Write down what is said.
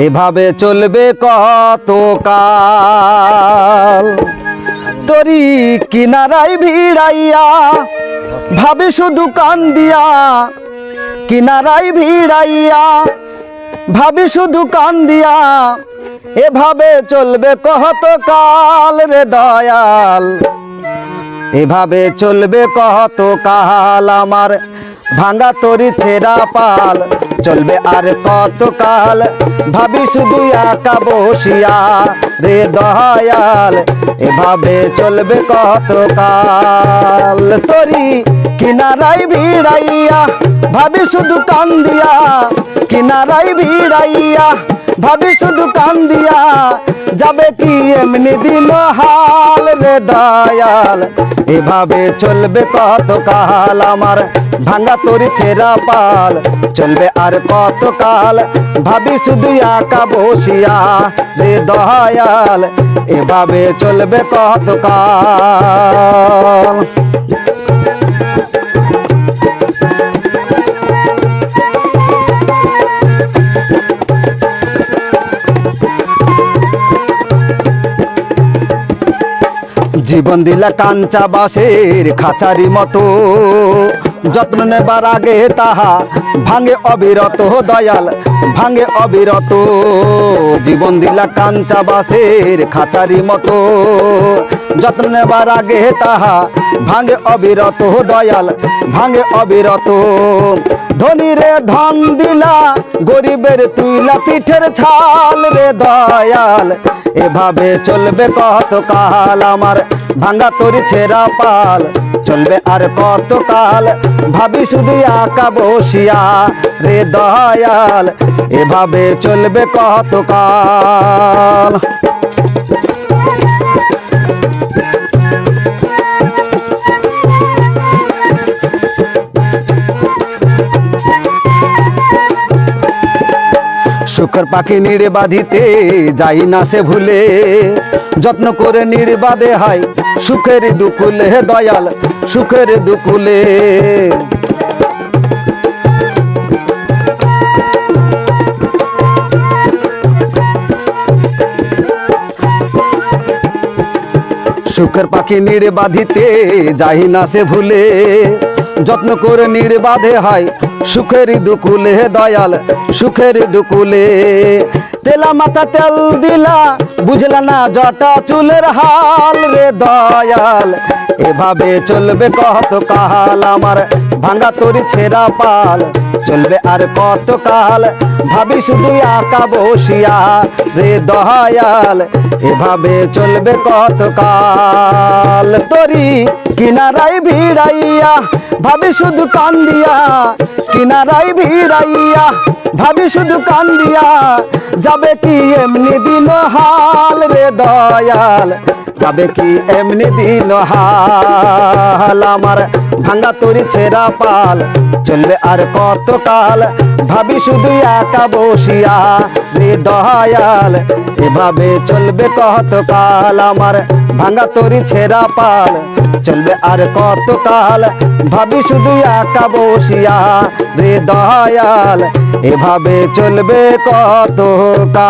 এভাবে চলবে কতকাল। তরি কিনারায় ভিড়াইয়া ভাবে শুধু কান্দিয়া, কিনারায় ভিড়াইয়া ভাবি শুধু কান্দিয়া, এভাবে চলবে কতকাল রে দয়াল। এভাবে চলবে কতকাল, আমার ভাঙা তরি ছেঁড়া পাল চলবে আর কতকাল। ভাবি শুধু একা বসিয়া রে দয়াল, এভাবে চলবে কতকাল। তরি কিনারায় ভিড়াইয়া ভাবি শুধু কান্দিয়া, কিনারায় ভিড়াইয়া ভাবি শুধু কান্দিয়া, যাবে কি এমনি দিন হাল রে দয়াল। এভাবে চলবে কতকাল, আমার ভাঙা তরি ছেঁড়া পাল চলবে আর কতকাল। ভাবি শুধু একা বসিয়া রে দয়াল, এভাবে চলবে কতকাল। জীবন দিলা কাঞ্চা বাঁশের খাঁচারি মতো, যত্ন নেবার আগে তাহা ভাঙে অবিরত দয়াল, ভাঙে অবিরত। জীবন দিলা কাঞ্চা বাঁশের খাঁচারি মতো, যত্ন নেবার আগে তাহা ভাঙে অবিরত দয়াল, ভাঙে অবিরত। ধনীরে ধন দিলা, গরিবের তুইলা পিঠের ছাল রে দয়াল। এভাবে চলবে কতকাল, আমার ভাঙা তরি ছেঁড়া পাল চলবে আর কতকাল। ভাবি শুধু একা বসিয়া রে দয়াল, এভাবে চলবে কতকাল। সুখের পাখি নিড়ে বাঁধিতে যাই না সে ভুলে, যত্ন করে নিড়ে বাঁধে হয় সুখের দুকুলে দয়াল, সুখের দুকুলে। সুখের পাখি নিড়ে বাঁধিতে যাই না সে ভুলে, যত্ন করে নিড়ে বাঁধে হয় সুখের দুকুলে দয়াল, সুখের দুকুলে। তেলা মাথা তেল দিলা, বুঝলা না জটা চুলের হাল রে দয়াল। এভাবে চলবে কতকাল, আমার ভাঙা তরি ছেঁড়া পাল চলবে আর কতকাল। ভাবি শুধু একা বসিয়া রে দয়াল, এভাবে চলবে কতকাল। তরি কিনারায় ভিড়াইয়া ভাবি শুধু কান্দিয়া, কিনারায় ভিড়াইয়া ভাবি শুধু কান্দিয়া, যাবে কি এমনি দিন হাল রে দয়াল। যাবে কি এমনি দিন হাল, আমার ভাঙা তরি ছেঁড়া পাল চলবে আর কতকাল। ভাবি শুধু একা বসিয়া রে দয়াল, এভাবে চলবে কতকাল। আমার ভাঙা তরি ছেঁড়া পাল চলবে আর কতকাল। ভাবি শুধু একা বসিয়া রে দয়াল, এভাবে চলবে কতকাল।